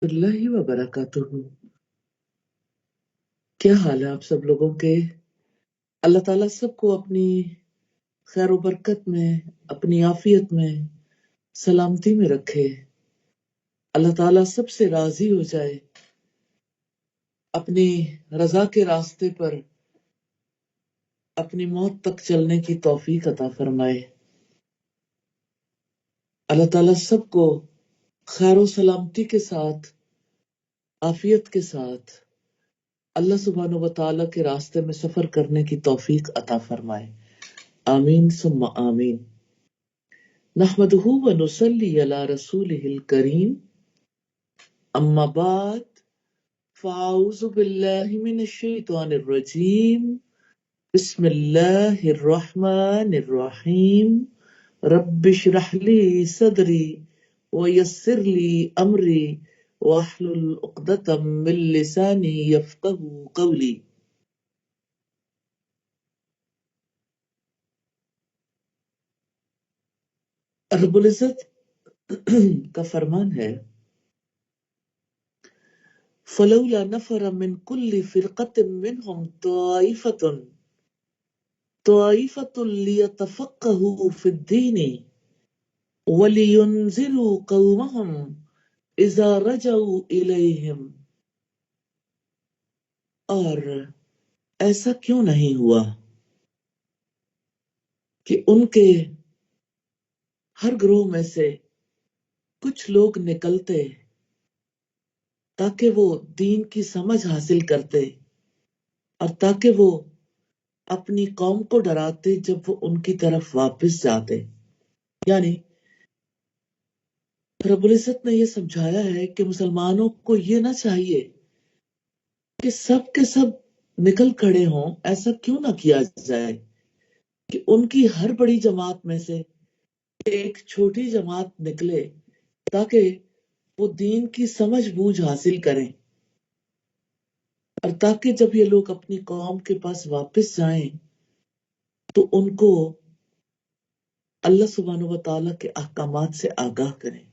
اللہ وبرکاتہ۔ کیا حال ہے آپ سب لوگوں کے؟ اللہ تعالیٰ سب کو اپنی خیر و برکت میں، اپنی عافیت میں، سلامتی میں رکھے۔ اللہ تعالیٰ سب سے راضی ہو جائے، اپنی رضا کے راستے پر اپنی موت تک چلنے کی توفیق عطا فرمائے۔ اللہ تعالیٰ سب کو خیر و سلامتی کے ساتھ، عافیت کے ساتھ اللہ سبحانہ و تعالیٰ کے راستے میں سفر کرنے کی توفیق عطا فرمائے۔ آمین ثم آمین۔ نحمدہ ونصلی علی رسولہ الکریم، اما بعد فاعوذ باللہ من الشیطان الرجیم، بسم اللہ الرحمن الرحیم، رب اشرح لی صدری ویسر لی امری واحلل عقدۃ من لسانی یفقہوا قولی۔ رب العزت کا فرمان ہے، فلولا نفر من كل فرقة منهم طائفة ليتفقهوا في الدين ولينذروا قومهم إذا رجعوا إليهم۔ اور ایسا کیوں نہیں ہوا کہ ان کے ہر گروہ میں سے کچھ لوگ نکلتے تاکہ وہ دین کی سمجھ حاصل کرتے اور تاکہ وہ اپنی قوم کو ڈراتے جب وہ ان کی طرف واپس جاتے۔ یعنی رب العزت نے یہ سمجھایا ہے کہ مسلمانوں کو یہ نہ چاہیے کہ سب کے سب نکل کھڑے ہوں، ایسا کیوں نہ کیا جائے کہ ان کی ہر بڑی جماعت میں سے ایک چھوٹی جماعت نکلے تاکہ وہ دین کی سمجھ بوجھ حاصل کریں، اور تاکہ جب یہ لوگ اپنی قوم کے پاس واپس جائیں تو ان کو اللہ سبحانہ و تعالیٰ کے احکامات سے آگاہ کریں۔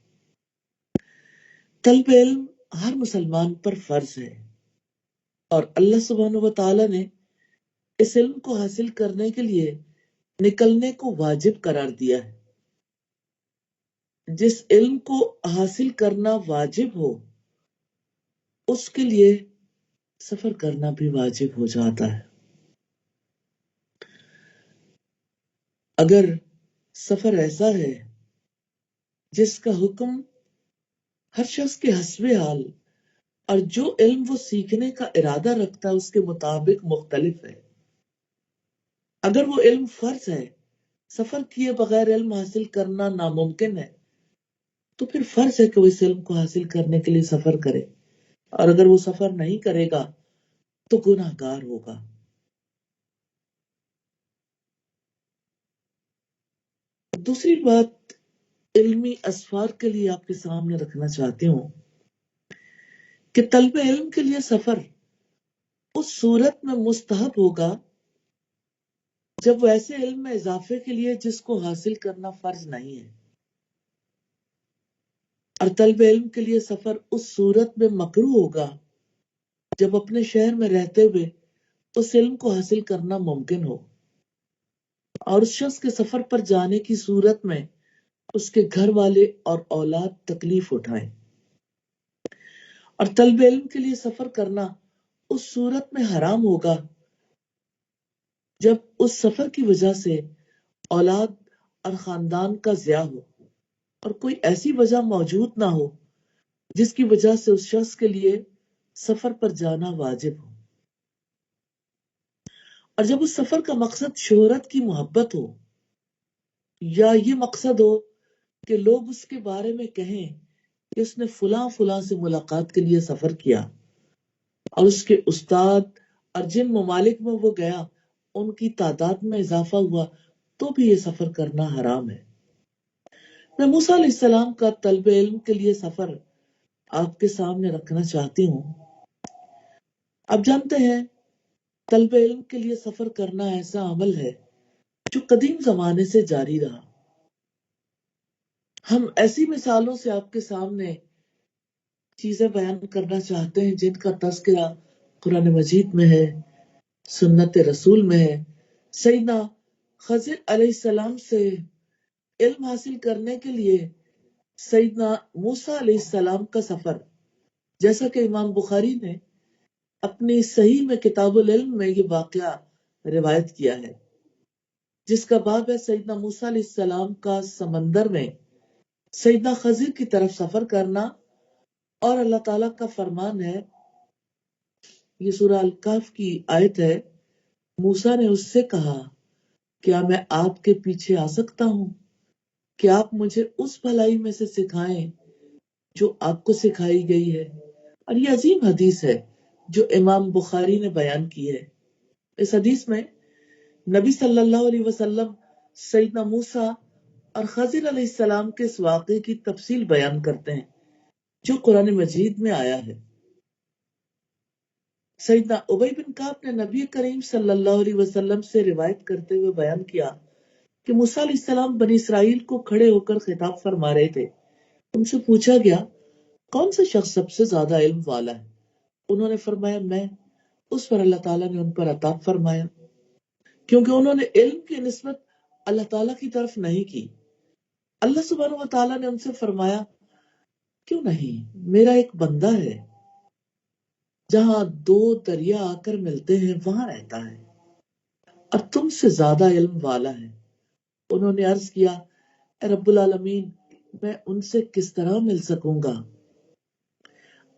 طلب علم ہر مسلمان پر فرض ہے، اور اللہ سبحانہ و تعالیٰ نے اس علم کو حاصل کرنے کے لیے نکلنے کو واجب قرار دیا ہے۔ جس علم کو حاصل کرنا واجب ہو اس کے لیے سفر کرنا بھی واجب ہو جاتا ہے۔ اگر سفر ایسا ہے جس کا حکم ہر شخص کے حسب حال اور جو علم وہ سیکھنے کا ارادہ رکھتا ہے اس کے مطابق مختلف ہے، اگر وہ علم فرض ہے، سفر کیے بغیر علم حاصل کرنا ناممکن ہے، تو پھر فرض ہے کہ وہ اس علم کو حاصل کرنے کے لیے سفر کرے، اور اگر وہ سفر نہیں کرے گا تو گناہ گار ہوگا۔ دوسری بات علمی اسفار کے لیے آپ کے سامنے رکھنا چاہتی ہوں کہ طلب علم کے لیے سفر اس صورت میں مستحب ہوگا جب وہ ایسے علم میں اضافے کے لیے جس کو حاصل کرنا فرض نہیں ہے، اور طلب علم کے لیے سفر اس صورت میں مکروہ ہوگا جب اپنے شہر میں رہتے ہوئے اس علم کو حاصل کرنا ممکن ہو، اور اس شخص کے سفر پر جانے کی صورت میں اس کے گھر والے اور اولاد تکلیف اٹھائیں۔ اور طلب علم کے لیے سفر کرنا اس صورت میں حرام ہوگا جب اس سفر کی وجہ سے اولاد اور خاندان کا ضیاع ہو اور کوئی ایسی وجہ موجود نہ ہو جس کی وجہ سے اس شخص کے لیے سفر پر جانا واجب ہو، اور جب اس سفر کا مقصد شہرت کی محبت ہو یا یہ مقصد ہو کہ لوگ اس کے بارے میں کہیں کہ اس نے فلاں فلاں سے ملاقات کے لیے سفر کیا اور اس کے استاد اور جن ممالک میں وہ گیا ان کی تعداد میں اضافہ ہوا، تو بھی یہ سفر کرنا حرام ہے۔ میں موسیٰ علیہ السلام کا طلب علم کے لیے سفر آپ کے سامنے رکھنا چاہتی ہوں۔ آپ جانتے ہیں طلب علم کے لیے سفر کرنا ایسا عمل ہے جو قدیم زمانے سے جاری رہا۔ ہم ایسی مثالوں سے آپ کے سامنے چیزیں بیان کرنا چاہتے ہیں جن کا تذکرہ قرآن مجید میں ہے، سنت رسول میں ہے۔ سیدنا خضر علیہ السلام سے علم حاصل کرنے کے لیے سیدنا موسیٰ علیہ السلام کا سفر، جیسا کہ امام بخاری نے اپنی صحیح میں کتاب العلم میں یہ واقعہ روایت کیا ہے، جس کا باب ہے سیدنا موسیٰ علیہ السلام کا سمندر میں سیدنا خضر کی طرف سفر کرنا، اور اللہ تعالیٰ کا فرمان ہے، یہ سورہ الکہف کی آیت ہے، موسیٰ نے اس سے کہا کیا میں آپ کے پیچھے آ سکتا ہوں کہ آپ مجھے اس بھلائی میں سے سکھائیں جو آپ کو سکھائی گئی ہے۔ اور یہ عظیم حدیث ہے جو امام بخاری نے بیان کی ہے۔ اس حدیث میں نبی صلی اللہ علیہ وسلم سیدنا موسیٰ اور خضر علیہ السلام کے اس واقعے کی تفصیل بیان کرتے ہیں جو قرآن مجید میں آیا ہے۔ سیدنا ابی بن کعب نے نبی کریم صلی اللہ علیہ وسلم سے روایت کرتے ہوئے بیان کیا کہ موسیٰ علیہ السلام بنی اسرائیل کو کھڑے ہو کر خطاب فرما رہے تھے۔ ان سے پوچھا گیا کون سا شخص سب سے زیادہ علم والا ہے؟ انہوں نے فرمایا میں۔ اس پر اللہ تعالیٰ نے ان پر عطاب فرمایا، کیونکہ انہوں نے علم کی نسبت اللہ تعالیٰ کی طرف نہیں کی۔ اللہ سبحانہ و تعالیٰ نے ان سے فرمایا کیوں نہیں، میرا ایک بندہ ہے جہاں دو دریا آ کر ملتے ہیں وہاں رہتا ہے اور تم سے زیادہ علم والا ہے۔ انہوں نے عرض کیا اے رب العالمین، میں ان سے کس طرح مل سکوں گا؟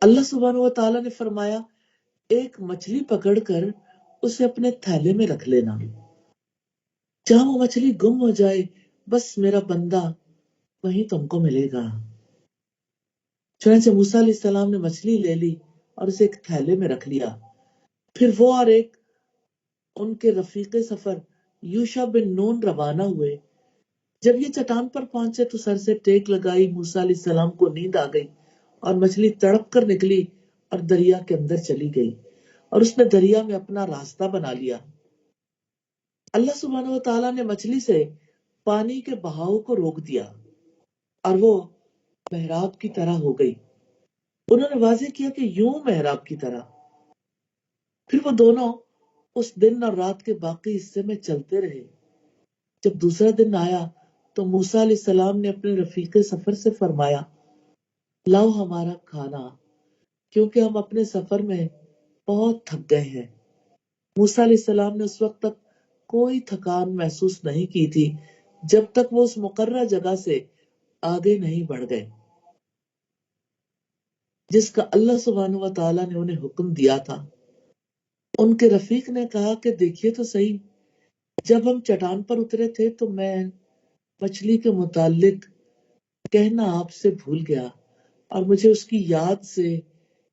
اللہ سبحانہ و تعالیٰ نے فرمایا ایک مچھلی پکڑ کر اسے اپنے تھیلے میں رکھ لینا، جہاں وہ مچھلی گم ہو جائے بس میرا بندہ وہیں تم کو ملے گا۔ چنانچہ موسیٰ علیہ السلام نے مچھلی لے لی اور اسے ایک تھیلے میں رکھ لیا۔ پھر وہ اور ایک ان کے رفیق سفر یوشع بن نون روانہ ہوئے۔ جب یہ چٹان پر پہنچے تو سر سے ٹیک لگائی، موسیٰ علیہ السلام کو نیند آ گئی اور مچھلی تڑپ کر نکلی اور دریا کے اندر چلی گئی، اور اس نے دریا میں اپنا راستہ بنا لیا۔ اللہ سبحانہ و تعالیٰ نے مچھلی سے پانی کے بہاؤ کو روک دیا اور وہ محراب کی طرح ہو گئی۔ انہوں نے واضح کیا کہ یوں محراب کی طرح۔ پھر وہ دونوں اس دن اور رات کے باقی حصے میں چلتے رہے۔ جب دوسرا دن آیا تو موسیٰ علیہ السلام نے اپنے رفیق سفر سے فرمایا لاؤ ہمارا کھانا، کیونکہ ہم اپنے سفر میں بہت تھک گئے ہیں۔ موسیٰ علیہ السلام نے اس وقت تک کوئی تھکان محسوس نہیں کی تھی جب تک وہ اس مقررہ جگہ سے آگے نہیں بڑھ گئے جس کا اللہ سبحانہ و تعالیٰ نے انہیں حکم دیا تھا۔ ان کے رفیق نے کہا کہ دیکھیے تو صحیح، جب ہم چٹان پر اترے تھے تو میں مچھلی کے متعلق کہنا آپ سے بھول گیا اور مجھے اس کی یاد سے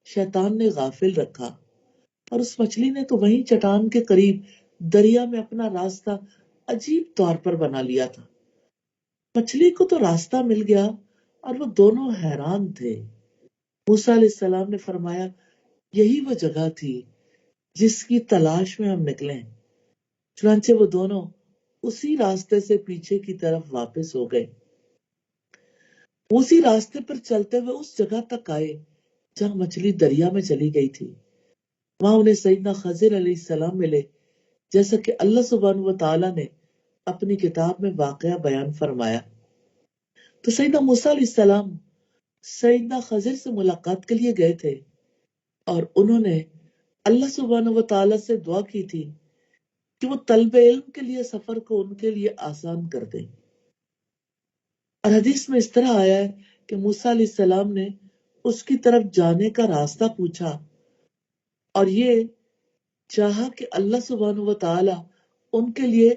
شیطان نے غافل رکھا، اور اس مچھلی نے تو وہیں چٹان کے قریب دریا میں اپنا راستہ عجیب طور پر بنا لیا تھا۔ مچھلی کو تو راستہ مل گیا اور وہ دونوں حیران تھے۔ موسیٰ علیہ السلام نے فرمایا یہی وہ جگہ تھی جس کی تلاش میں ہم نکلے۔ چنانچہ وہ دونوں اسی راستے سے پیچھے کی طرف واپس ہو گئے، اسی راستے پر چلتے ہوئے اس جگہ تک آئے جہاں مچھلی دریا میں چلی گئی تھی۔ وہاں انہیں سیدنا خضر علیہ السلام ملے، جیسا کہ اللہ سبحانہ و تعالیٰ نے اپنی کتاب میں واقعہ بیان فرمایا۔ تو سیدنا موسیٰ علیہ السلام سیدنا خضر سے ملاقات کے لیے گئے تھے اور انہوں نے اللہ سبحانہ و تعالیٰ سے دعا کی تھی کہ وہ طلب علم کے لیے سفر کو ان کے لیے آسان کر دیں۔ اور حدیث میں اس طرح آیا ہے کہ موسیٰ علیہ السلام نے اس کی طرف جانے کا راستہ پوچھا اور یہ چاہا کہ اللہ سبحانہ و تعالیٰ ان کے لیے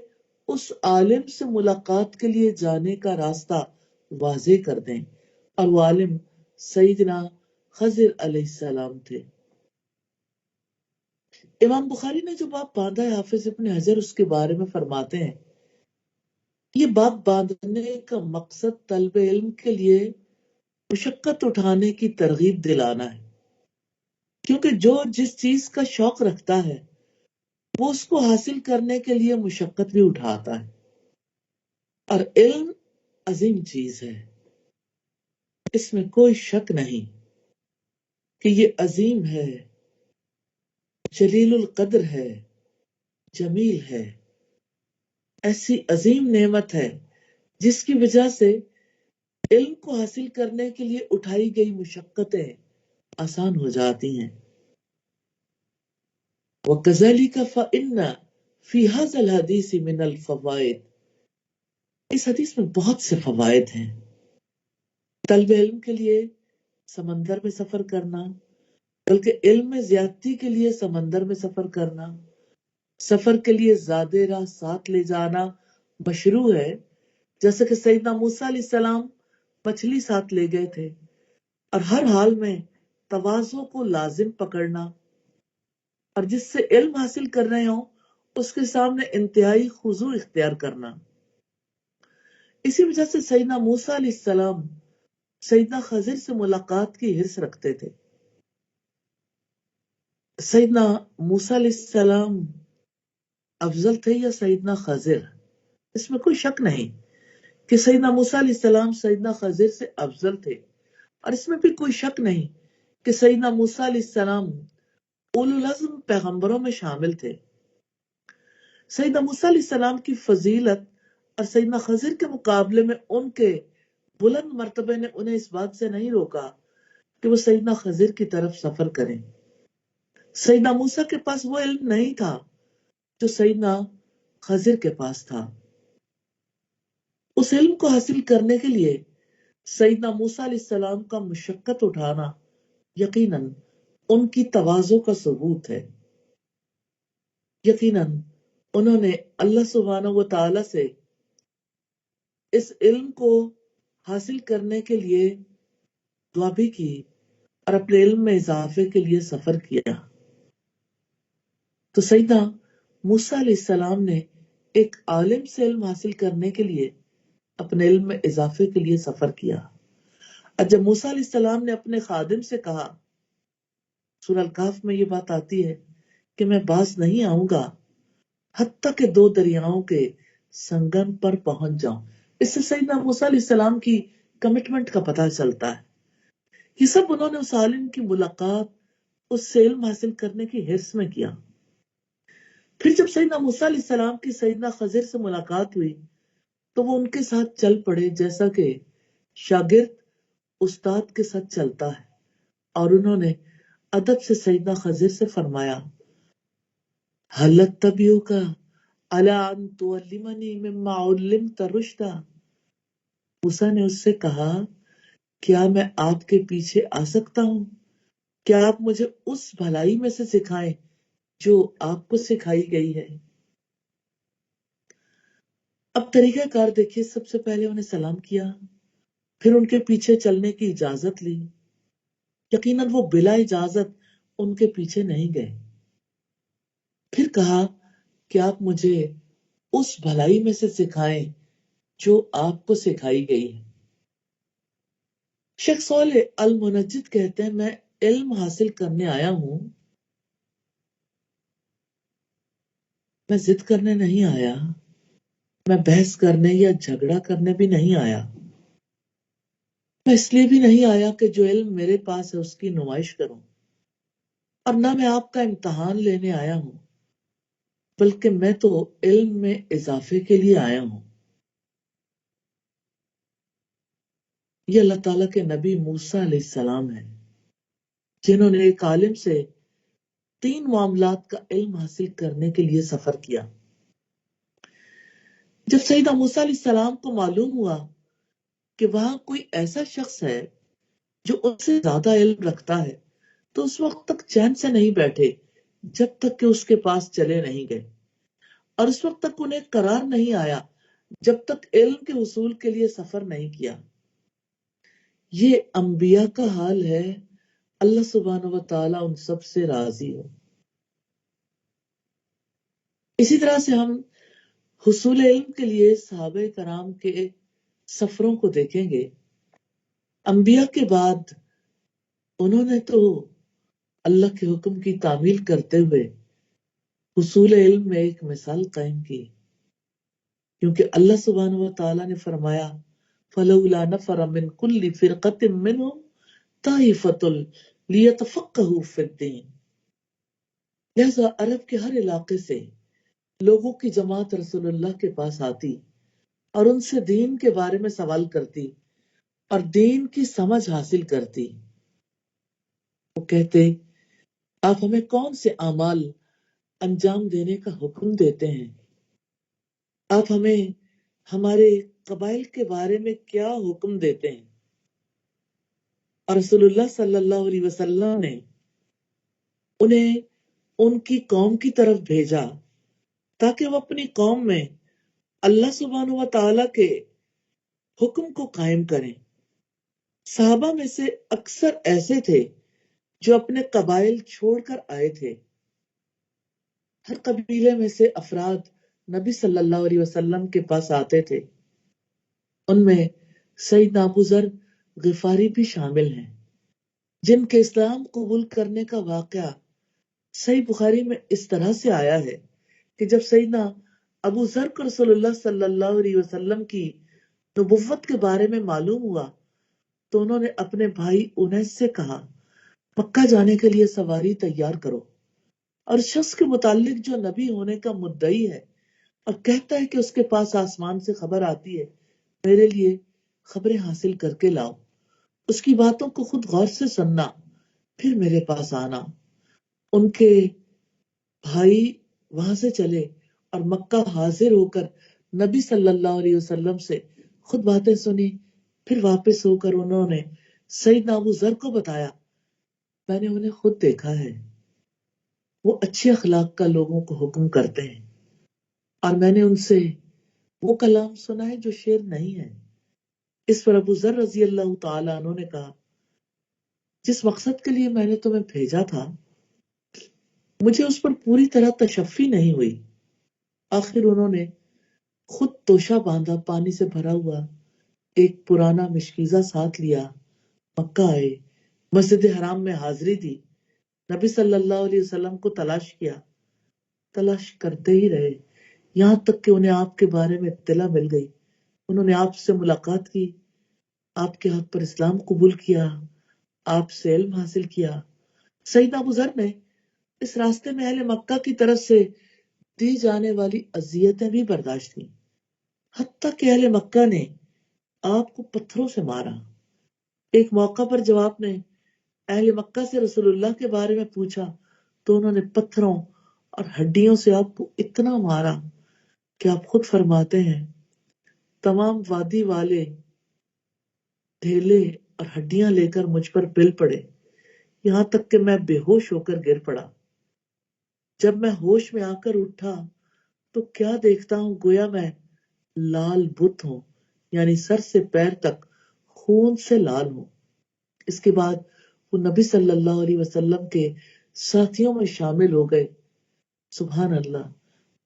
اس عالم سے ملاقات کے لیے جانے کا راستہ واضح کر دیں، اور وہ عالم سیدنا خضر علیہ السلام تھے۔ امام بخاری نے جو باب باندھا ہے، حافظ ابن حجر اس کے بارے میں فرماتے ہیں یہ باب باندھنے کا مقصد طلب علم کے لیے مشقت اٹھانے کی ترغیب دلانا ہے، کیونکہ جو جس چیز کا شوق رکھتا ہے وہ اس کو حاصل کرنے کے لیے مشقت بھی اٹھاتا ہے، اور علم عظیم چیز ہے، اس میں کوئی شک نہیں۔ کہ یہ عظیم ہے، جلیل القدر ہے، جمیل ہے، ایسی عظیم نعمت ہے جس کی وجہ سے علم کو حاصل کرنے کے لیے اٹھائی گئی مشقتیں آسان ہو جاتی ہیں۔ وَكَذَلِكَ فَإِنَّ فِي هَذَا الْحَدِيثِ مِنَ الْفَوَائِدِ، اس حدیث میں بہت سے فوائد ہیں۔ طلب علم کے لیے سمندر میں سفر کرنا، بلکہ علم میں زیادتی کے لیے سمندر میں سفر کرنا، سفر کے لیے زیادہ راہ ساتھ لے جانا مشروع ہے، جیسے کہ سیدنا موسیٰ علیہ السلام مچھلی ساتھ لے گئے تھے، اور ہر حال میں تواضع کو لازم پکڑنا، اور جس سے علم حاصل کر رہے ہوں اس کے سامنے انتہائی خضوع اختیار کرنا۔ اسی وجہ سے سیدنا موسیٰ علیہ السلام سیدنا خضر سے ملاقات کی حرص رکھتے تھے۔ سیدنا موسیٰ علیہ السلام افضل تھے یا سیدنا خضر؟ اس میں کوئی شک نہیں کہ سیدنا موسیٰ علیہ السلام سیدنا خضر سے افضل تھے، اور اس میں بھی کوئی شک نہیں کہ سیدنا موسیٰ علیہ السلام اولو العزم پیغمبروں میں شامل تھے۔ سیدنا موسیٰ علیہ السلام کی فضیلت اور سیدنا خضر کے مقابلے میں ان کے بلند مرتبے نے انہیں اس بات سے نہیں روکا کہ وہ سیدنا خضر کی طرف سفر کریں۔ سیدنا موسیٰ کے پاس وہ علم نہیں تھا جو سیدنا خضر کے پاس تھا۔ اس علم کو حاصل کرنے کے لیے سیدنا موسیٰ علیہ السلام کا مشقت اٹھانا یقیناً ان کی تواضع کا ثبوت ہے۔ یقیناً انہوں نے اللہ سبحانہ و تعالی سے اس علم کو حاصل کرنے کے لیے دعا بھی کی اور اپنے علم میں اضافے کے لیے سفر کیا۔ تو سیدنا موسیٰ علیہ السلام نے ایک عالم سے علم حاصل کرنے کے لیے اپنے علم میں اضافے کے لیے سفر کیا۔ اور جب موسیٰ علیہ السلام نے اپنے خادم سے کہا، سورہ الکہف میں یہ بات آتی ہے کہ میں باز نہیں آؤں گا حتیٰ کہ 2 دریاؤں کے سنگم پر پہنچ جاؤں، اس سے سیدنا موسیٰ علیہ السلام کی کمٹمنٹ کا پتہ چلتا ہے۔ یہ سب انہوں نے اس عالم کی ملاقات، اس سے علم حاصل کرنے کی حرص میں کیا۔ پھر جب سیدنا موسیٰ علیہ السلام کی سیدنا خضر سے ملاقات ہوئی تو وہ ان کے ساتھ چل پڑے جیسا کہ شاگرد استاد کے ساتھ چلتا ہے، اور انہوں نے ادب سے سیدنا خضر سے فرمایا، هل اتبعک علی ان تعلمنی مما علمت رشدا۔ موسیٰ نے اس سے کہا، کیا میں آپ کے پیچھے آ سکتا ہوں؟ کیا آپ مجھے اس بھلائی میں سے سکھائیں جو آپ کو سکھائی گئی ہے۔ اب طریقہ کار دیکھیے، سب سے پہلے انہیں سلام کیا، پھر ان کے پیچھے چلنے کی اجازت لی۔ یقیناً وہ بلا اجازت ان کے پیچھے نہیں گئے۔ پھر کہا کہ آپ مجھے اس بھلائی میں سے سکھائیں جو آپ کو سکھائی گئی ہے۔ شیخ صالح المنجد کہتے ہیں، میں علم حاصل کرنے آیا ہوں، میں ضد کرنے نہیں آیا، میں بحث کرنے یا جھگڑا کرنے بھی نہیں آیا، میں اس لیے بھی نہیں آیا کہ جو علم میرے پاس ہے اس کی نمائش کروں، اور نہ میں آپ کا امتحان لینے آیا ہوں، بلکہ میں تو علم میں اضافے کے لیے آیا ہوں۔ یہ اللہ تعالیٰ کے نبی موسیٰ علیہ السلام ہیں، جنہوں نے ایک عالم سے 3 معاملات کا علم حاصل کرنے کے لیے سفر کیا۔ جب سیدنا موسیٰ علیہ السلام کو معلوم ہوا کہ وہاں کوئی ایسا شخص ہے جو ان سے زیادہ علم رکھتا ہے، تو اس وقت تک چین سے نہیں بیٹھے جب تک کہ اس کے پاس چلے نہیں گئے، اور اس وقت تک انہیں قرار نہیں آیا جب تک علم کے حصول کے لیے سفر نہیں کیا۔ یہ انبیاء کا حال ہے، اللہ سبحانہ و تعالیٰ ان سب سے راضی ہو۔ اسی طرح سے ہم حصول علم کے لیے صحابہ کرام کے سفروں کو دیکھیں گے۔ انبیاء کے بعد انہوں نے تو اللہ کے حکم کی تعمیل کرتے ہوئے حصول علم میں ایک مثال قائم کی، کیونکہ اللہ سبحانہ و تعالیٰ نے فرمایا، فَلَوْلَا نَفَرَ مِن كُلِّ فِرْقَةٍ مِّنْهُمْ طَائِفَةٌ لیتفقہوا فی الدین، لہذا عرب کے ہر علاقے سے لوگوں کی جماعت رسول اللہ کے پاس آتی اور ان سے دین کے بارے میں سوال کرتی اور دین کی سمجھ حاصل کرتی۔ وہ کہتے، آپ ہمیں کون سے اعمال انجام دینے کا حکم دیتے ہیں؟ آپ ہمیں ہمارے قبائل کے بارے میں کیا حکم دیتے ہیں؟ اور رسول اللہ صلی اللہ علیہ وسلم نے انہیں ان کی قوم کی طرف بھیجا تاکہ وہ اپنی قوم میں اللہ سبحانہ و تعالیٰ کے حکم کو قائم کریں۔ صحابہ میں سے اکثر ایسے تھے جو اپنے قبائل چھوڑ کر آئے تھے۔ ہر قبیلے میں سے افراد نبی صلی اللہ علیہ وسلم کے پاس آتے تھے۔ ان میں سیدنا ابو ذر غفاری بھی شامل ہیں، جن کے اسلام قبول کرنے کا واقعہ صحیح بخاری میں اس طرح سے آیا ہے کہ جب سیدنا ابو ذر کو رسول اللہ صلی اللہ علیہ وسلم کی نبوت کے بارے میں معلوم ہوا تو انہوں نے اپنے بھائی انیس سے کہا، مکہ جانے کے لیے سواری تیار کرو، اور شخص کے متعلق جو نبی ہونے کا مدعی ہے اور کہتا ہے کہ اس کے پاس آسمان سے خبر آتی ہے، میرے لیے خبریں حاصل کر کے لاؤ، اس کی باتوں کو خود غور سے سننا، پھر میرے پاس آنا۔ ان کے بھائی وہاں سے چلے اور مکہ حاضر ہو کر نبی صلی اللہ علیہ وسلم سے خود باتیں سنی۔ پھر واپس ہو کر انہوں نے سیدنا ابو ذر کو بتایا، میں نے انہیں خود دیکھا ہے، وہ اچھے اخلاق کا لوگوں کو حکم کرتے ہیں، اور میں نے ان سے وہ کلام سنا ہے جو شعر نہیں ہے۔ اس پر ابو ذر رضی اللہ تعالیٰ عنہ نے کہا، جس مقصد کے لیے میں نے تمہیں بھیجا تھا مجھے اس پر پوری طرح تشفی نہیں ہوئی۔ آخر انہوں نے خود توشہ باندھا، پانی سے بھرا ہوا ایک پرانا مشکیزہ ساتھ لیا، مکہ آئے، مسجد حرام میں حاضری دی، نبی صلی اللہ علیہ وسلم کو تلاش کیا، تلاش کرتے ہی رہے یہاں تک کہ انہیں آپ کے بارے میں اطلاع مل گئی۔ انہوں نے آپ سے ملاقات کی، آپ کے ہاتھ پر اسلام قبول کیا، آپ سے علم حاصل کیا۔ سیدنا ابو ذر نے اس راستے میں اہل مکہ کی طرف سے دی جانے والی اذیتیں بھی برداشت کی، حتیٰ کہ اہل مکہ نے آپ کو پتھروں سے مارا۔ ایک موقع پر جب آپ نے اہل مکہ سے رسول اللہ کے بارے میں پوچھا تو انہوں نے پتھروں اور ہڈیوں سے آپ کو اتنا مارا کہ آپ خود فرماتے ہیں تمام وادی والے ڈھیلے اور ہڈیاں لے کر مجھ پر پل پڑے، یہاں تک کہ میں بے ہوش ہو کر گر پڑا۔ جب میں ہوش میں آ کر اٹھا تو کیا دیکھتا ہوں، گویا میں لال بت ہوں، یعنی سر سے پیر تک خون سے لال ہوں۔ اس کے بعد وہ نبی صلی اللہ علیہ وسلم کے ساتھیوں میں شامل ہو گئے، سبحان اللہ،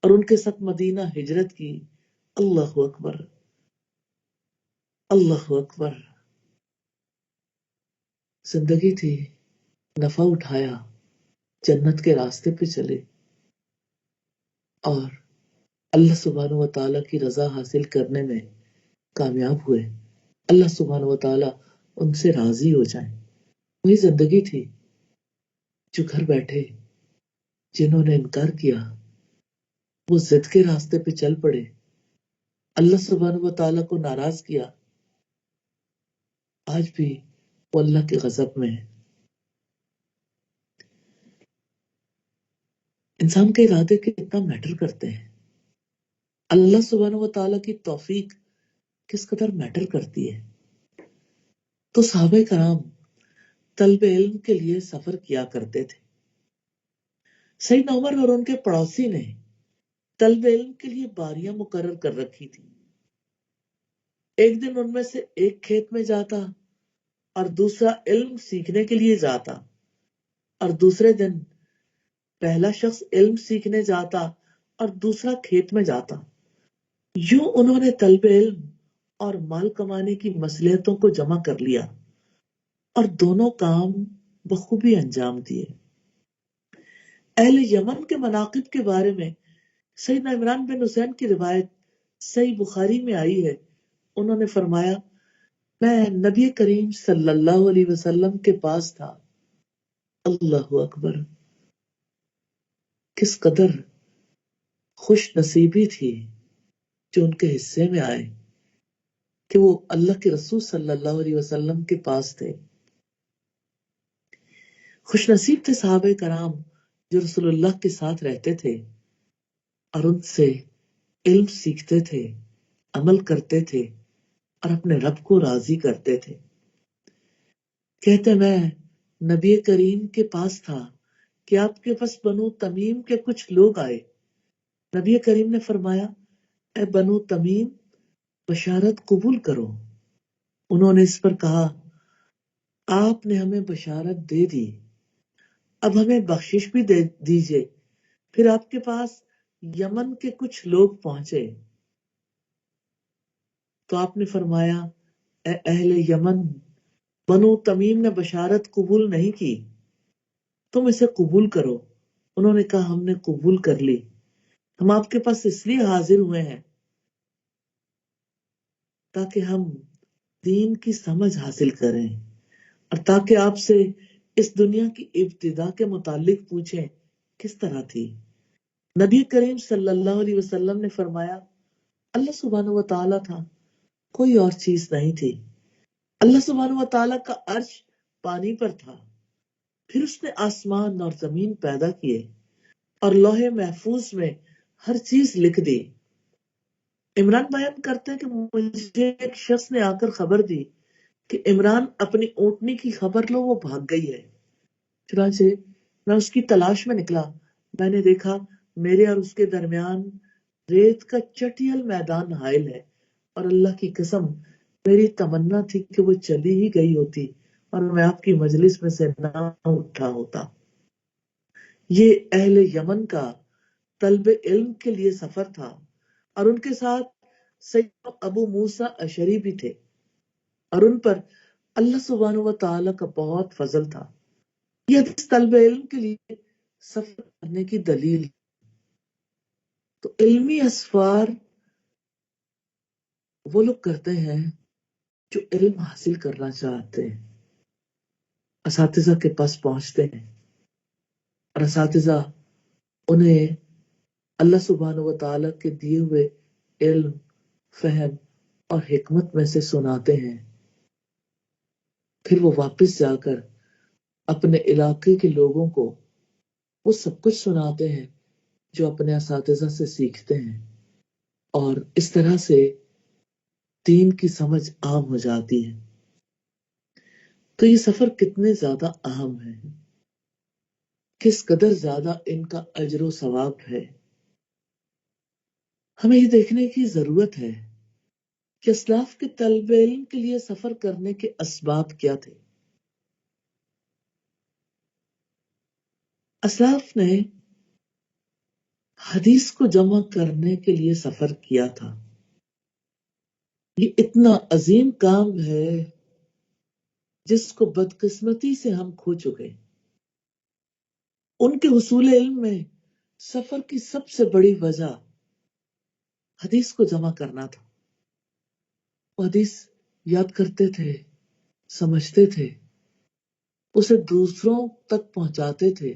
اور ان کے ساتھ مدینہ ہجرت کی۔ اللہ اکبر، اللہ اکبر۔ زندگی تھی، نفع اٹھایا، جنت کے راستے پہ چلے اور اللہ سبحانہ و تعالیٰ کی رضا حاصل کرنے میں کامیاب ہوئے، اللہ سبحانہ و تعالیٰ ان سے راضی ہو جائیں۔ وہی زندگی تھی جو گھر بیٹھے جنہوں نے انکار کیا وہ ضد کے راستے پہ چل پڑے، اللہ سبحانہ و تعالیٰ کو ناراض کیا، آج بھی وہ اللہ کے غضب میں ہے۔ انسان کے ارادے کتنا میٹر کرتے ہیں، اللہ سبحانہ و تعالیٰ کی توفیق کس قدر میٹر کرتی ہے۔ تو صحابہ کرام طلب علم کے لیے سفر کیا کرتے تھے۔ سیدنا عمر اور ان کے پڑوسی نے طلب علم کے لیے باریاں مقرر کر رکھی تھی۔ ایک دن ان میں سے ایک کھیت میں جاتا اور دوسرا علم سیکھنے کے لیے جاتا، اور دوسرے دن پہلا شخص علم سیکھنے جاتا اور دوسرا کھیت میں جاتا۔ یوں انہوں نے طلب علم اور مال کمانے کی مصلحتوں کو جمع کر لیا اور دونوں کام بخوبی انجام دیے۔ اہل یمن کے مناقب کے بارے میں سیدنا عمران بن حسین کی روایت صحیح بخاری میں آئی ہے۔ انہوں نے فرمایا، میں نبی کریم صلی اللہ علیہ وسلم کے پاس تھا اللہ اکبر، کس قدر خوش نصیبی تھی جو ان کے حصے میں آئے کہ وہ اللہ کے رسول صلی اللہ علیہ وسلم کے پاس تھے۔ خوش نصیب تھے صحابہ کرام جو رسول اللہ کے ساتھ رہتے تھے اور ان سے علم سیکھتے تھے، عمل کرتے تھے اور اپنے رب کو راضی کرتے تھے۔ کہتے میں نبی کریم کے پاس تھا کہ آپ کے پاس بنو تمیم کے کچھ لوگ آئے۔ نبی کریم نے فرمایا، اے بنو تمیم، بشارت قبول کرو۔ انہوں نے اس پر کہا، آپ نے ہمیں بشارت دے دی، اب ہمیں بخشش بھی دے دیجئے۔ پھر آپ کے پاس یمن کے کچھ لوگ پہنچے تو آپ نے فرمایا، اے اہل یمن، بنو تمیم نے بشارت قبول نہیں کی، تم اسے قبول کرو۔ انہوں نے کہا، ہم نے قبول کر لی، ہم آپ کے پاس اس لیے حاضر ہوئے ہیں تاکہ ہم دین کی سمجھ حاصل کریں اور تاکہ آپ سے اس دنیا کی ابتدا کے متعلق پوچھیں کس طرح تھی۔ نبی کریم صلی اللہ علیہ وسلم نے فرمایا، اللہ سبحانہ و تعالیٰ تھا، کوئی اور چیز نہیں تھی۔ اللہ سبحانہ و تعالیٰ کا عرش پانی پر تھا، پھر اس نے آسمان اور زمین پیدا کیے اور لوح محفوظ میں ہر چیز لکھ دی۔ عمران بیان کرتے ہیں کہ مجھے ایک شخص نے آ کر خبر دی کہ عمران اپنی اونٹنی کی خبر لو، وہ بھاگ گئی ہے۔ چنانچہ میں اس کی تلاش میں نکلا، میں نے دیکھا میرے اور اس کے درمیان ریت کا چٹیل میدان حائل ہے، اور اللہ کی قسم میری تمنا تھی کہ وہ چلی ہی گئی ہوتی اور میں آپ کی مجلس میں سے نہ اٹھا ہوتا۔ یہ اہل یمن کا طلب علم کے لیے سفر تھا اور ان کے ساتھ سید ابو موسیٰ اشعری بھی تھے، اور ان پر اللہ سبحانہ و تعالیٰ کا بہت فضل تھا۔ یہ حدیث طلب علم کے لیے سفر کرنے کی دلیل۔ تو علمی اسفار وہ لوگ کرتے ہیں جو علم حاصل کرنا چاہتے ہیں، اساتذہ کے پاس پہنچتے ہیں اور اساتذہ انہیں اللہ سبحانہ و تعالیٰ کے دیے ہوئے علم، فہم اور حکمت میں سے سناتے ہیں۔ پھر وہ واپس جا کر اپنے علاقے کے لوگوں کو وہ سب کچھ سناتے ہیں جو اپنے اساتذہ سے سیکھتے ہیں، اور اس طرح سے دین کی سمجھ عام ہو جاتی ہے۔ تو یہ سفر کتنے زیادہ اہم ہے، کس قدر زیادہ ان کا اجر و ثواب ہے۔ ہمیں یہ دیکھنے کی ضرورت ہے کہ اسلاف کے طلب علم کے لیے سفر کرنے کے اسباب کیا تھے۔ اسلاف نے حدیث کو جمع کرنے کے لیے سفر کیا تھا۔ یہ اتنا عظیم کام ہے جس کو بدقسمتی سے ہم کھو چکے۔ ان کے حصول علم میں سفر کی سب سے بڑی وجہ حدیث کو جمع کرنا تھا۔ وہ حدیث یاد کرتے تھے، سمجھتے تھے، اسے دوسروں تک پہنچاتے تھے،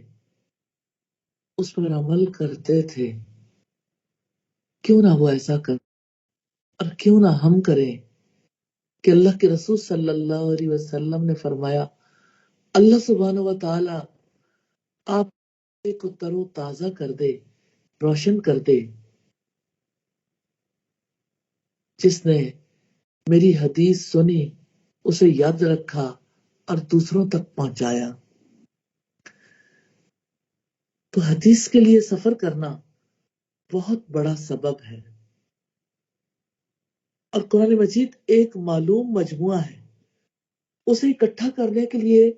اس پر عمل کرتے تھے۔ کیوں نہ وہ ایسا کر، اور کیوں نہ ہم کریں کہ اللہ کے رسول صلی اللہ علیہ وسلم نے فرمایا، اللہ سبحانہ و تعالی آپ کو تر و تازہ کر دے، روشن کر دے، جس نے میری حدیث سنی، اسے یاد رکھا اور دوسروں تک پہنچایا۔ تو حدیث کے لیے سفر کرنا بہت بڑا سبب ہے، اور قرآن مجید ایک معلوم مجموعہ ہے، اسے اکٹھا کرنے کے لیے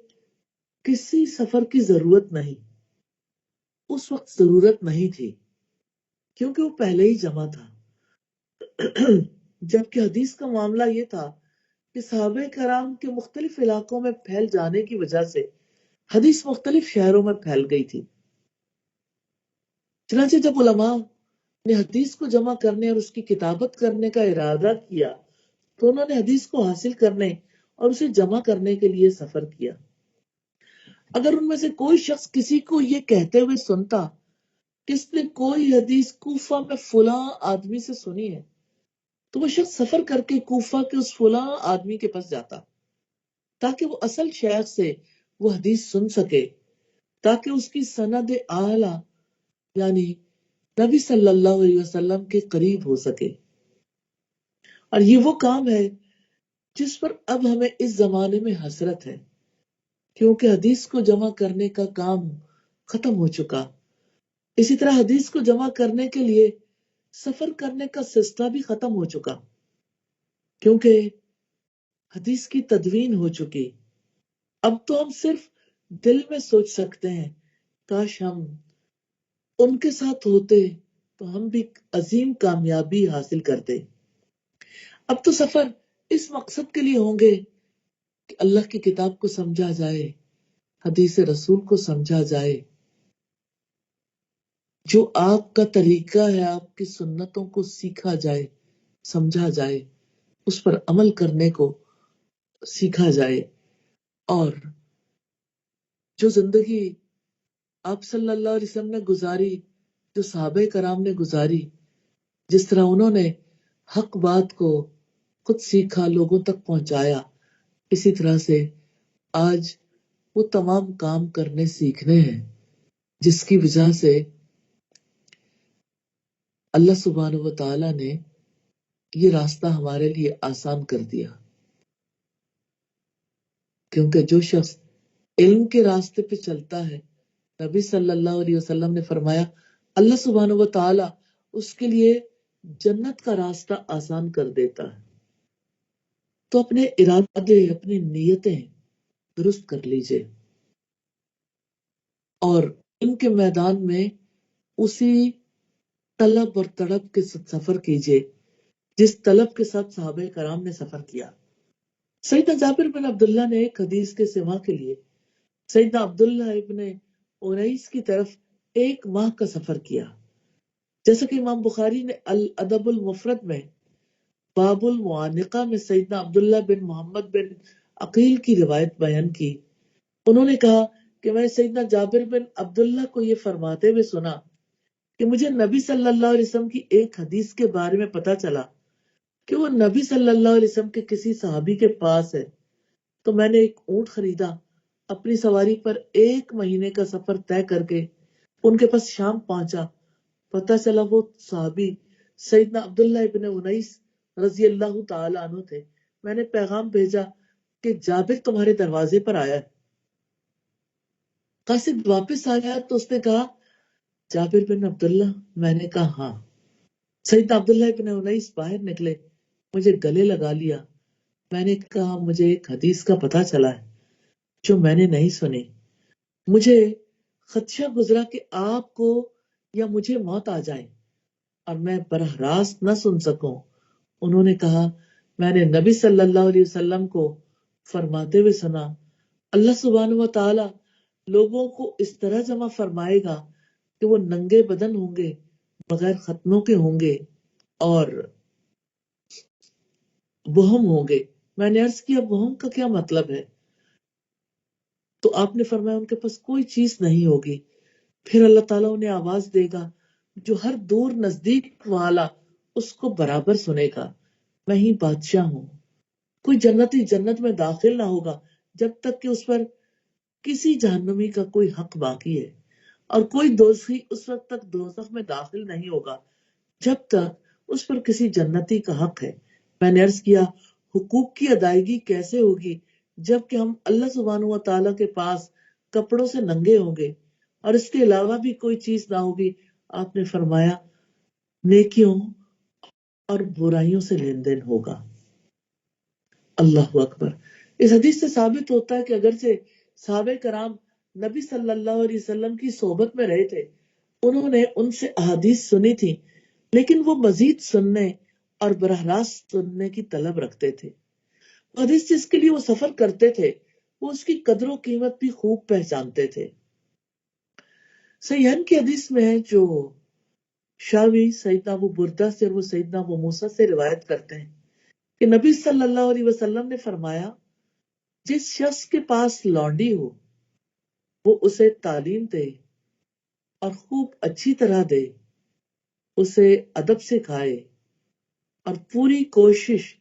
کسی سفر کی ضرورت نہیں۔ اس وقت ضرورت نہیں تھی کیونکہ وہ پہلے ہی جمع تھا۔ جبکہ حدیث کا معاملہ یہ تھا کہ صحابہ کرام کے مختلف علاقوں میں پھیل جانے کی وجہ سے حدیث مختلف شہروں میں پھیل گئی تھی۔ چنانچہ جب علماء نے حدیث کو جمع کرنے اور اس کی کتابت کرنے کا ارادہ کیا تو انہوں نے حدیث کو حاصل کرنے اور اسے جمع کرنے کے لیے سفر کیا۔ اگر ان میں سے کوئی شخص کسی کو یہ کہتے ہوئے سنتا کہ اس نے کوئی حدیث کوفہ میں فلاں آدمی سے سنی ہے، تو وہ شخص سفر کر کے کوفہ کے اس فلاں آدمی کے پاس جاتا تاکہ وہ اصل شیخ سے وہ حدیث سن سکے، تاکہ اس کی سند اعلیٰ یعنی نبی صلی اللہ علیہ وسلم کے قریب ہو سکے۔ اور یہ وہ کام ہے جس پر اب ہمیں اس زمانے میں حسرت ہے، کیونکہ حدیث کو جمع کرنے کا کام ختم ہو چکا۔ اسی طرح حدیث کو جمع کرنے کے لیے سفر کرنے کا سلسلہ بھی ختم ہو چکا، کیونکہ حدیث کی تدوین ہو چکی۔ اب تو ہم صرف دل میں سوچ سکتے ہیں کاش ہم ان کے ساتھ ہوتے تو ہم بھی عظیم کامیابی حاصل کرتے۔ اب تو سفر اس مقصد کے لیے ہوں گے کہ اللہ کی کتاب کو سمجھا جائے، حدیث رسول کو سمجھا جائے، جو آپ کا طریقہ ہے آپ کی سنتوں کو سیکھا جائے، سمجھا جائے، اس پر عمل کرنے کو سیکھا جائے، اور جو زندگی آپ صلی اللہ علیہ وسلم نے گزاری، جو صحابہ کرام نے گزاری، جس طرح انہوں نے حق بات کو خود سیکھا، لوگوں تک پہنچایا، اسی طرح سے آج وہ تمام کام کرنے سیکھنے ہیں جس کی وجہ سے اللہ سبحانہ و تعالیٰ نے یہ راستہ ہمارے لیے آسان کر دیا۔ کیونکہ جو شخص علم کے راستے پہ چلتا ہے، نبی صلی اللہ علیہ وسلم نے فرمایا اللہ سبحانہ و تعالیٰ اس کے لیے جنت کا راستہ آسان کر دیتا ہے۔ تو اپنے ارادے، اپنی نیتیں درست کر لیجئے اور علم کے میدان میں اسی طلب اور تڑپ کے ساتھ سفر کیجئے جس طلب کے ساتھ صحابہ کرام نے سفر کیا۔ سیدنا جابر بن عبداللہ نے ایک حدیث کے سما کے لیے سیدنا عبداللہ ابن انیس کی طرف 1 ماہ کا سفر کیا، جیسا کہ امام بخاری نے الادب المفرد میں باب المعانقہ میں سیدنا عبداللہ بن محمد بن عقیل کی روایت بیان کی۔ انہوں نے کہا کہ میں سیدنا جابر بن عبداللہ کو یہ فرماتے ہوئے سنا کہ مجھے نبی صلی اللہ علیہ وسلم کی ایک حدیث کے بارے میں پتا چلا کہ وہ نبی صلی اللہ علیہ وسلم کے کسی صحابی کے پاس ہے، تو میں نے ایک اونٹ خریدا، اپنی سواری پر 1 مہینے کا سفر طے کر کے ان کے پاس شام پہنچا۔ پتہ چلا وہ صحابی سیدنا عبداللہ ابن انیس رضی اللہ تعالی عنہ تھے۔ میں نے پیغام بھیجا کہ جابر تمہارے دروازے پر آیا ہے۔ قاصد واپس آیا تو اس نے کہا جابر بن عبداللہ؟ میں نے کہا ہاں۔ سیدنا عبداللہ ابن انیس باہر نکلے، مجھے گلے لگا لیا۔ میں نے کہا مجھے ایک حدیث کا پتہ چلا ہے جو میں نے نہیں سنی، مجھے خدشہ گزرا کہ آپ کو یا مجھے موت آ جائے اور میں براہ راست نہ سن سکوں۔ انہوں نے کہا میں نے نبی صلی اللہ علیہ وسلم کو فرماتے ہوئے سنا اللہ سبحانہ و تعالی لوگوں کو اس طرح جمع فرمائے گا کہ وہ ننگے بدن ہوں گے، بغیر ختنوں کے ہوں گے اور وہم ہوں گے۔ میں نے عرض کیا وہم کا کیا مطلب ہے؟ تو آپ نے فرمایا ان کے پاس کوئی چیز نہیں ہوگی، پھر اللہ تعالیٰ انہیں آواز دے گا جو ہر دور نزدیک والا اس کو برابر سنے گا، میں ہی بادشاہ ہوں۔ کوئی جنتی جنت میں داخل نہ ہوگا جب تک کہ اس پر کسی جہنمی کا کوئی حق باقی ہے، اور کوئی دوزخی اس وقت تک دوزخ میں داخل نہیں ہوگا جب تک اس پر کسی جنتی کا حق ہے۔ میں نے عرض کیا حقوق کی ادائیگی کیسے ہوگی جب کہ ہم اللہ سبحانہ و تعالیٰ کے پاس کپڑوں سے ننگے ہوں گے اور اس کے علاوہ بھی کوئی چیز نہ ہوگی؟ آپ نے فرمایا نیکیوں اور برائیوں سے لین دین ہوگا۔ اللہ اکبر۔ اس حدیث سے ثابت ہوتا ہے کہ اگرچہ صحابہ کرام نبی صلی اللہ علیہ وسلم کی صحبت میں رہے تھے، انہوں نے ان سے احادیث سنی تھی، لیکن وہ مزید سننے اور براہ راست سننے کی طلب رکھتے تھے۔ حدیث جس کے لیے وہ سفر کرتے تھے وہ اس کی قدر و قیمت بھی خوب پہچانتے تھے۔ صحیحین کی حدیث میں ہے جو شاوی سیدنا ابو بردہ سے اور وہ سیدنا ابو موسیٰ سے روایت کرتے ہیں کہ نبی صلی اللہ علیہ وسلم نے فرمایا جس شخص کے پاس لونڈی ہو وہ اسے تعلیم دے اور خوب اچھی طرح دے، اسے ادب سکھائے اور پوری کوشش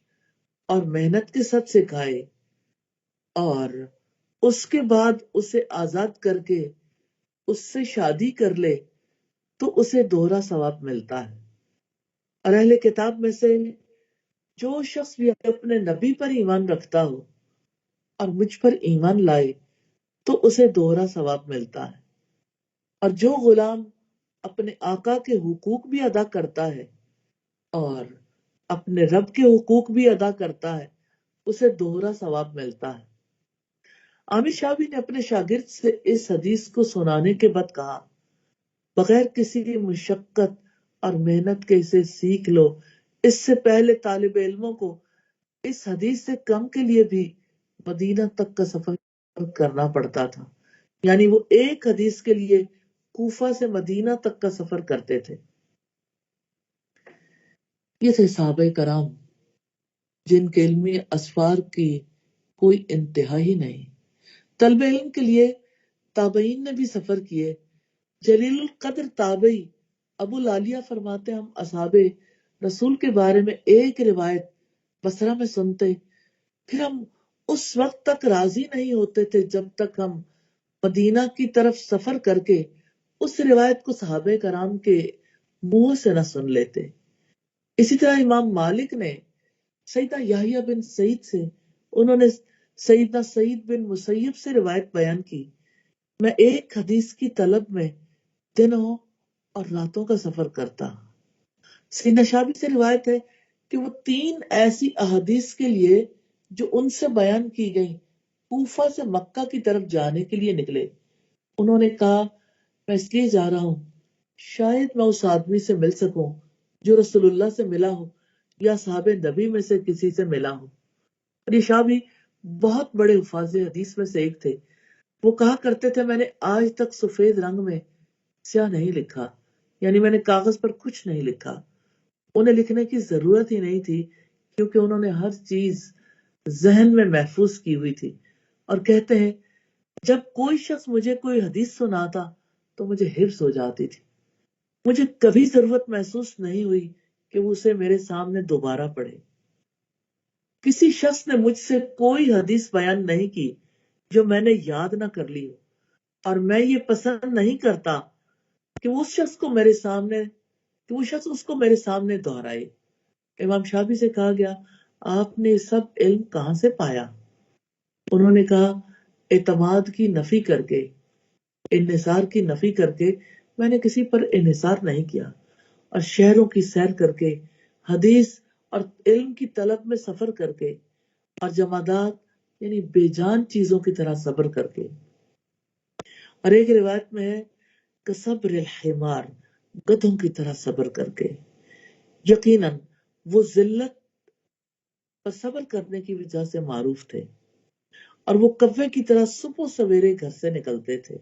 اور محنت کے ساتھ سکھائے، اور اس کے بعد اسے آزاد کر کے اس سے شادی کر لے تو اسے دوہرا ثواب ملتا ہے۔ اور اہل کتاب میں سے جو شخص بھی اپنے نبی پر ایمان رکھتا ہو اور مجھ پر ایمان لائے تو اسے دوہرا ثواب ملتا ہے، اور جو غلام اپنے آقا کے حقوق بھی ادا کرتا ہے اور اپنے رب کے حقوق بھی ادا کرتا ہے اسے دوہرا ثواب ملتا ہے۔ عامر شابی نے اپنے شاگرد سے اس حدیث کو سنانے کے بعد کہا، بغیر کسی مشقت اور محنت کے اسے سیکھ لو۔ اس سے پہلے طالب علموں کو اس حدیث سے کم کے لیے بھی مدینہ تک کا سفر کرنا پڑتا تھا، یعنی وہ ایک حدیث کے لیے کوفہ سے مدینہ تک کا سفر کرتے تھے۔ یہ تھے صحابہ کرام جن کے علمی اسفار کی کوئی انتہا ہی نہیں۔ طلب علم کے لیے تابعین نے بھی سفر کیے۔ جلیل القدر تابعی ابو العالیہ فرماتے، ہم اصحاب رسول کے بارے میں ایک روایت بصرہ میں سنتے، پھر ہم اس وقت تک راضی نہیں ہوتے تھے جب تک ہم مدینہ کی طرف سفر کر کے اس روایت کو صحابہ کرام کے منہ سے نہ سن لیتے۔ اسی طرح امام مالک نے سیدنا یحییٰ بن سعید سے، انہوں نے سیدنا سعید بن مسیب سے روایت بیان کی، میں ایک حدیث کی طلب میں دنوں اور راتوں کا سفر کرتا۔ سیدنا شابی سے روایت ہے کہ وہ 3 ایسی احادیث کے لیے جو ان سے بیان کی گئی کوفہ سے مکہ کی طرف جانے کے لیے نکلے۔ انہوں نے کہا، میں اس لیے جا رہا ہوں شاید میں اس آدمی سے مل سکوں جو رسول اللہ سے ملا ہو یا صحابہ نبی میں سے کسی سے ملا ہو۔ اور یہ شاہ بھی بہت بڑے حفاظ حدیث میں سے ایک تھے۔ وہ کہا کرتے تھے، میں نے آج تک سفید رنگ میں سیاہ نہیں لکھا، یعنی میں نے کاغذ پر کچھ نہیں لکھا۔ انہیں لکھنے کی ضرورت ہی نہیں تھی کیونکہ انہوں نے ہر چیز ذہن میں محفوظ کی ہوئی تھی۔ اور کہتے ہیں، جب کوئی شخص مجھے کوئی حدیث سناتا تو مجھے حفظ ہو جاتی تھی، مجھے کبھی ضرورت محسوس نہیں ہوئی کہ وہ اسے میرے سامنے دوبارہ پڑھے۔ کسی شخص نے مجھ سے کوئی حدیث بیان نہیں کی جو میں نے یاد نہ کر لی ہو، اور میں یہ پسند نہیں کرتا کہ وہ شخص اس کو میرے سامنے دہرائے۔ امام شافعی سے کہا گیا، آپ نے سب علم کہاں سے پایا؟ انہوں نے کہا، اعتماد کی نفی کر کے، انحصار کی نفی کر کے میں نے کسی پر انحصار نہیں کیا، اور شہروں کی سیر کر کے، حدیث اور علم کی طلب میں سفر کر کے، اور جمادات یعنی بے جان چیزوں کی طرح صبر کر کے۔ اور ایک روایت میں ہے کہ صبر الحمار، گدھوں کی طرح صبر کر کے۔ یقیناً وہ ذلت پر صبر کرنے کی وجہ سے معروف تھے، اور وہ کوے کی طرح صبح سویرے گھر سے نکلتے تھے۔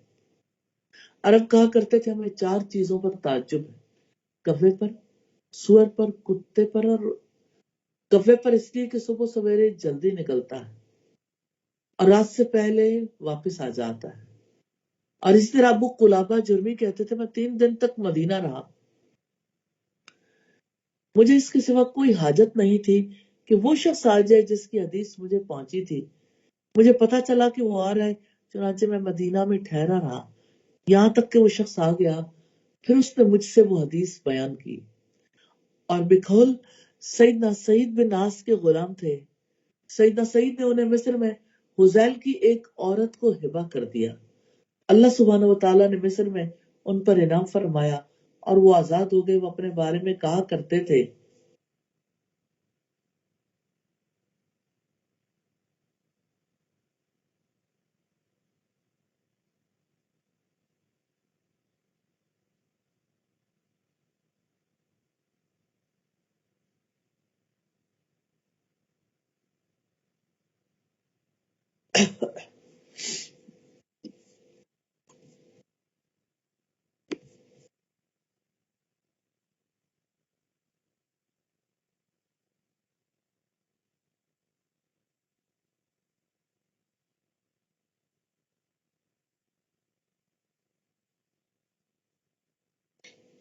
عرب کہا کرتے تھے، ہمیں 4 چیزوں پر تعجب ہے، کوے پر، سور پر، کتے پر، اور کوے پر اس لیے کہ صبح سویرے جلدی نکلتا ہے اور رات سے پہلے واپس آ جاتا ہے۔ اور اسی طرح ابو قلابہ جرمی کہتے تھے، میں 3 دن تک مدینہ رہا، مجھے اس کے سوا کوئی حاجت نہیں تھی کہ وہ شخص آ جائے جس کی حدیث مجھے پہنچی تھی۔ مجھے پتا چلا کہ وہ آ رہا ہے، چنانچہ میں مدینہ میں ٹھہرا رہا یہاں تک کہ وہ شخص آ گیا، پھر اس نے مجھ سے وہ حدیث بیان کی۔ اور بکھول سیدنا سعید بن ناس کے غلام تھے۔ سیدنا سعید نے انہیں مصر میں حذیل کی ایک عورت کو ہبہ کر دیا۔ اللہ سبحانہ و تعالیٰ نے مصر میں ان پر انعام فرمایا اور وہ آزاد ہو گئے۔ وہ اپنے بارے میں کہا کرتے تھے،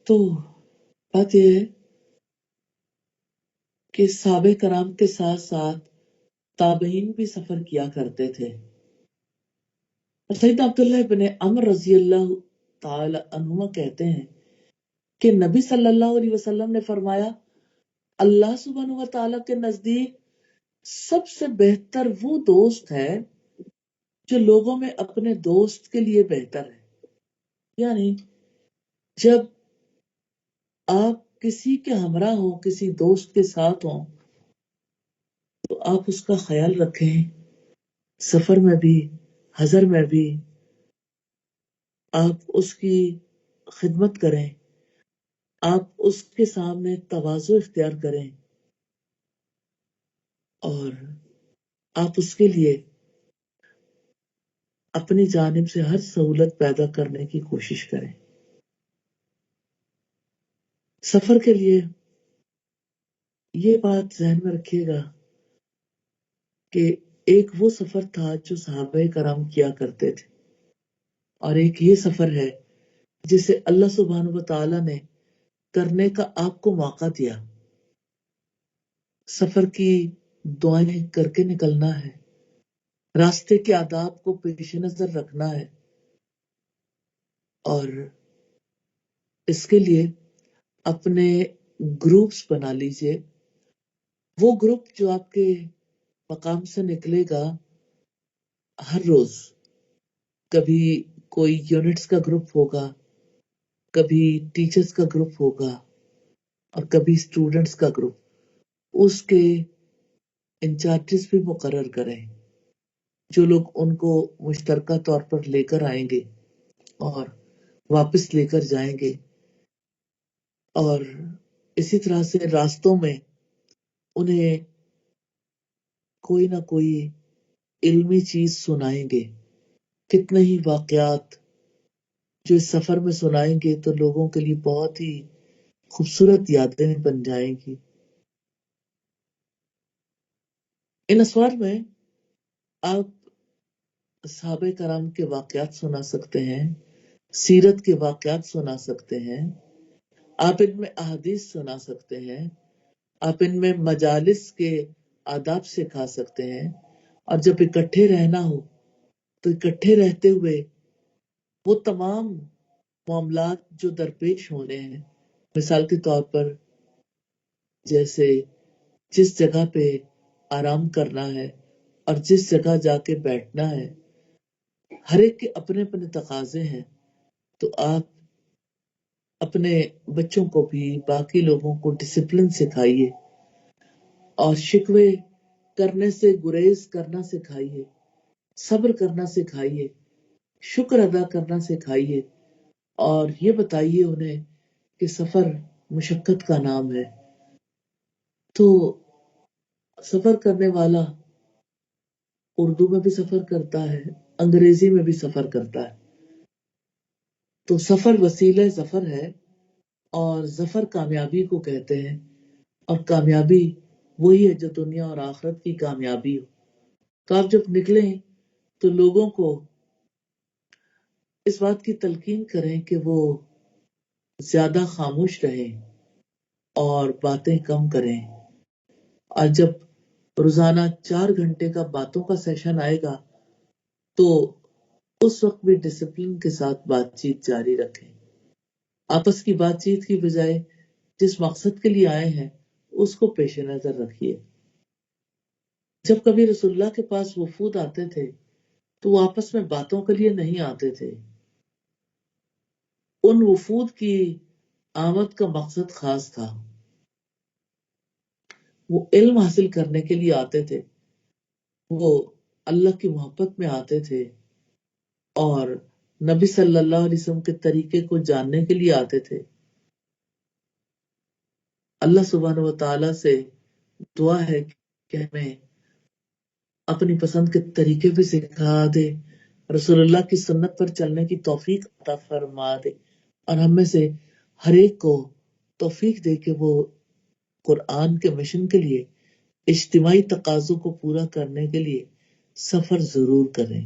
تو بات یہ ہے کہ صحابہ کرام کے ساتھ ساتھ تابعین بھی سفر کیا کرتے تھے. سیدنا عبداللہ بن عمر رضی اللہ تعالی عنہما کہتے ہیں کہ نبی صلی اللہ علیہ وسلم نے فرمایا اللہ سبحانہ و تعالیٰ کے نزدیک سب سے بہتر وہ دوست ہے جو لوگوں میں اپنے دوست کے لیے بہتر ہے. یعنی جب آپ کسی کے ہمراہ ہوں، کسی دوست کے ساتھ ہوں، تو آپ اس کا خیال رکھیں، سفر میں بھی حضر میں بھی آپ اس کی خدمت کریں، آپ اس کے سامنے تواضع اختیار کریں اور آپ اس کے لیے اپنی جانب سے ہر سہولت پیدا کرنے کی کوشش کریں. سفر کے لیے یہ بات ذہن میں رکھیے گا کہ ایک وہ سفر تھا جو صحابہ کرام کیا کرتے تھے اور ایک یہ سفر ہے جسے اللہ سبحانہ و تعالیٰ نے کرنے کا آپ کو موقع دیا. سفر کی دعائیں کر کے نکلنا ہے، راستے کے آداب کو پیش نظر رکھنا ہے اور اس کے لیے اپنے گروپس بنا لیجئے. وہ گروپ جو آپ کے مقام سے نکلے گا ہر روز، کبھی کوئی یونٹس کا گروپ ہوگا، کبھی ٹیچرز کا گروپ ہوگا اور کبھی اسٹوڈنٹس کا گروپ. اس کے انچارجز بھی مقرر کریں جو لوگ ان کو مشترکہ طور پر لے کر آئیں گے اور واپس لے کر جائیں گے. اور اسی طرح سے راستوں میں انہیں کوئی نہ کوئی علمی چیز سنائیں گے. کتنے ہی واقعات جو اس سفر میں سنائیں گے تو لوگوں کے لیے بہت ہی خوبصورت یادیں بن جائیں گی. ان اسوار میں آپ صحابہ کرام کے واقعات سنا سکتے ہیں، سیرت کے واقعات سنا سکتے ہیں، آپ ان میں احادیث سنا سکتے ہیں، آپ ان میں مجالس کے آداب سکھا سکتے ہیں. اور جب اکٹھے رہنا ہو تو اکٹھے رہتے ہوئے وہ تمام معاملات جو درپیش ہونے ہیں، مثال کے طور پر جیسے جس جگہ پہ آرام کرنا ہے اور جس جگہ جا کے بیٹھنا ہے، ہر ایک کے اپنے اپنے تقاضے ہیں. تو آپ اپنے بچوں کو بھی باقی لوگوں کو ڈسپلن سکھائیے اور شکوے کرنے سے گریز کرنا سکھائیے، صبر کرنا سکھائیے، شکر ادا کرنا سکھائیے اور یہ بتائیے انہیں کہ سفر مشقت کا نام ہے. تو سفر کرنے والا اردو میں بھی سفر کرتا ہے، انگریزی میں بھی سفر کرتا ہے. تو سفر وسیلہ ظفر ہے اور ظفر کامیابی کو کہتے ہیں اور کامیابی وہی ہے جو دنیا اور آخرت کی کامیابی ہو. تو آپ جب نکلیں تو لوگوں کو اس بات کی تلقین کریں کہ وہ زیادہ خاموش رہیں اور باتیں کم کریں. اور جب روزانہ 4 گھنٹے کا باتوں کا سیشن آئے گا تو اس وقت بھی ڈسپلن کے ساتھ بات چیت جاری رکھیں. آپس کی بات چیت کی بجائے جس مقصد کے لیے آئے ہیں اس کو پیش نظر رکھیے. جب کبھی رسول اللہ کے پاس وفود آتے تھے تو وہ آپس میں باتوں کے لیے نہیں آتے تھے. ان وفود کی آمد کا مقصد خاص تھا. وہ علم حاصل کرنے کے لیے آتے تھے، وہ اللہ کی محبت میں آتے تھے اور نبی صلی اللہ علیہ وسلم کے طریقے کو جاننے کے لیے آتے تھے. اللہ سبحانہ و تعالیٰ سے دعا ہے کہ ہمیں اپنی پسند کے طریقے بھی سکھا دے، رسول اللہ کی سنت پر چلنے کی توفیق عطا فرما دے اور ہم میں سے ہر ایک کو توفیق دے کہ وہ قرآن کے مشن کے لیے، اجتماعی تقاضوں کو پورا کرنے کے لیے سفر ضرور کریں.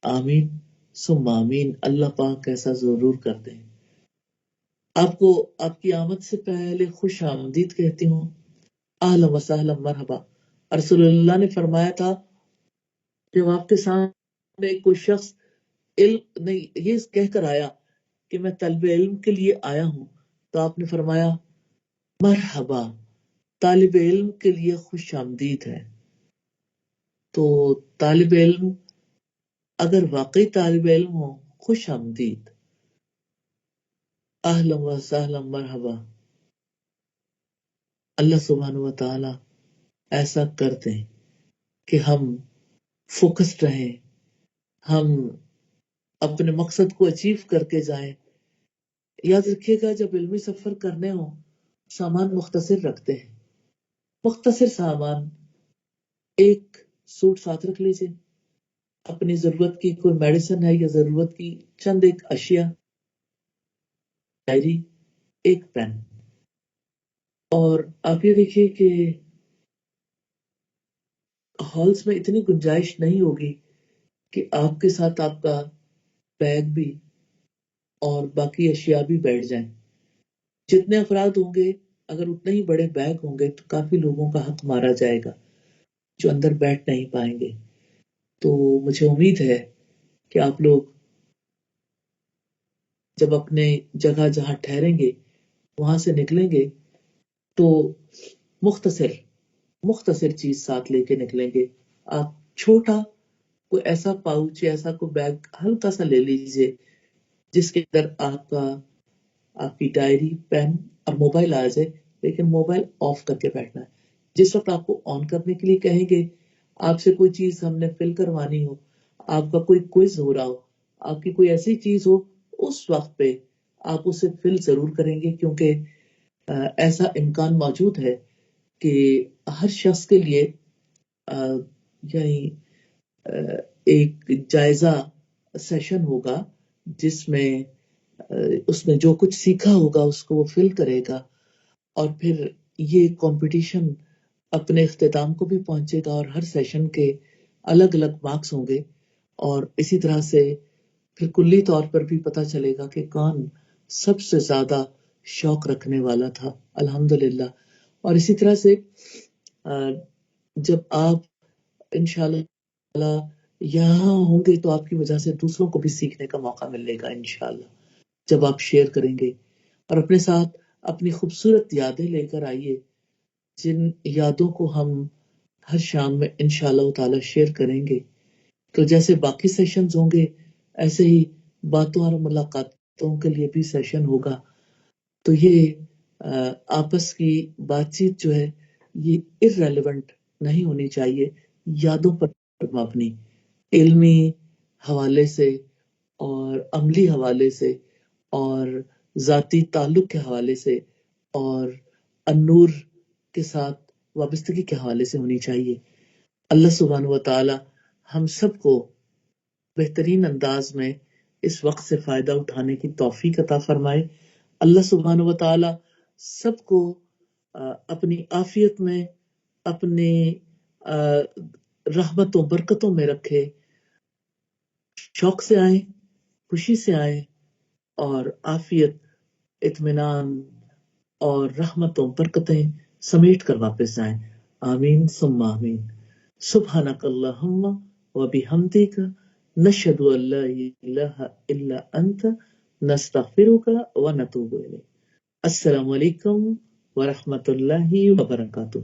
آمین ثم آمین. اللہ پاک ایسا ضرور کر دیں. آپ کو آپ کی آمد سے پہلے خوش آمدید کہتی ہوں، اہلا وسہلا مرحبا۔ رسول اللہ نے فرمایا تھا جب آپ کے سامنے کوئی شخص علم نہیں یہ کہہ کر آیا کہ میں طلب علم کے لیے آیا ہوں، تو آپ نے فرمایا مرحبا، طالب علم کے لیے خوش آمدید ہے۔ تو طالب علم اگر واقعی طالب علم ہو، خوش آمدید، اہلا و سہلا مرحبا۔ اللہ سبحانہ و تعالی ایسا کر دیں کہ ہم فوکسڈ رہیں، ہم اپنے مقصد کو اچیو کر کے جائیں۔ یاد رکھیے گا جب علمی سفر کرنے ہو سامان مختصر رکھتے ہیں، مختصر سامان، ایک سوٹ ساتھ رکھ لیجیے، اپنی ضرورت کی کوئی میڈیسن ہے یا ضرورت کی چند ایک اشیاء، ڈائری، ایک پین۔ اور آپ یہ دیکھیے کہ ہالس میں اتنی گنجائش نہیں ہوگی کہ آپ کے ساتھ آپ کا بیگ بھی اور باقی اشیاء بھی بیٹھ جائیں۔ جتنے افراد ہوں گے اگر اتنے ہی بڑے بیگ ہوں گے تو کافی لوگوں کا حق مارا جائے گا جو اندر بیٹھ نہیں پائیں گے۔ تو مجھے امید ہے کہ آپ لوگ جب اپنے جگہ جہاں ٹھہریں گے وہاں سے نکلیں گے تو مختصر مختصر چیز ساتھ لے کے نکلیں گے۔ آپ چھوٹا کوئی ایسا پاؤچ یا ایسا کوئی بیگ ہلکا سا لے لیجیے جس کے اندر آپ کی ڈائری، پین اور موبائل آ جائے، لیکن موبائل آف کر کے بیٹھنا ہے۔ جس وقت آپ کو آن کرنے کے لیے کہیں گے، آپ سے کوئی چیز ہم نے فل کروانی ہو، آپ کا کوئی کوئز ہو رہا ہو، آپ کی کوئی ایسی چیز ہو، اس وقت پہ آپ اسے فل ضرور کریں گے، کیونکہ ایسا امکان موجود ہے کہ ہر شخص کے لیے یعنی ایک جائزہ سیشن ہوگا جس میں اس نے جو کچھ سیکھا ہوگا اس کو وہ فل کرے گا، اور پھر یہ کمپٹیشن اپنے اختتام کو بھی پہنچے گا اور ہر سیشن کے الگ الگ مارکس ہوں گے، اور اسی طرح سے پھر کلی طور پر بھی پتہ چلے گا کہ کون سب سے زیادہ شوق رکھنے والا تھا، الحمدللہ۔ اور اسی طرح سے جب آپ انشاءاللہ یہاں ہوں گے تو آپ کی وجہ سے دوسروں کو بھی سیکھنے کا موقع ملے گا انشاءاللہ، جب آپ شیئر کریں گے۔ اور اپنے ساتھ اپنی خوبصورت یادیں لے کر آئیے، جن یادوں کو ہم ہر شام میں انشاءاللہ تعالی شیئر کریں گے۔ تو جیسے باقی سیشنز ہوں گے ایسے ہی باتوں اور ملاقاتوں کے لیے بھی سیشن ہوگا۔ تو یہ آپس کی بات چیت جو ہے یہ irrelevant نہیں ہونی چاہیے، یادوں پر مبنی، علمی حوالے سے اور عملی حوالے سے اور ذاتی تعلق کے حوالے سے اور النور کے ساتھ وابستگی کے حوالے سے ہونی چاہیے۔ اللہ سبحانہ و تعالی ہم سب کو بہترین انداز میں اس وقت سے فائدہ اٹھانے کی توفیق عطا فرمائے۔ اللہ سبحانہ و تعالی سب کو اپنی عافیت میں، اپنی رحمتوں برکتوں میں رکھے، شوق سے آئیں، خوشی سے آئیں اور عافیت، اطمینان اور رحمتوں برکتیں سمیٹ کر واپس جائیں۔ آمین ثم آمین۔ سبحانک اللہم و بحمدک، نشہد ان لا الہ الا انت، نستغفرک و نتوب الیک۔ السلام علیکم ورحمۃ اللہ وبرکاتہ۔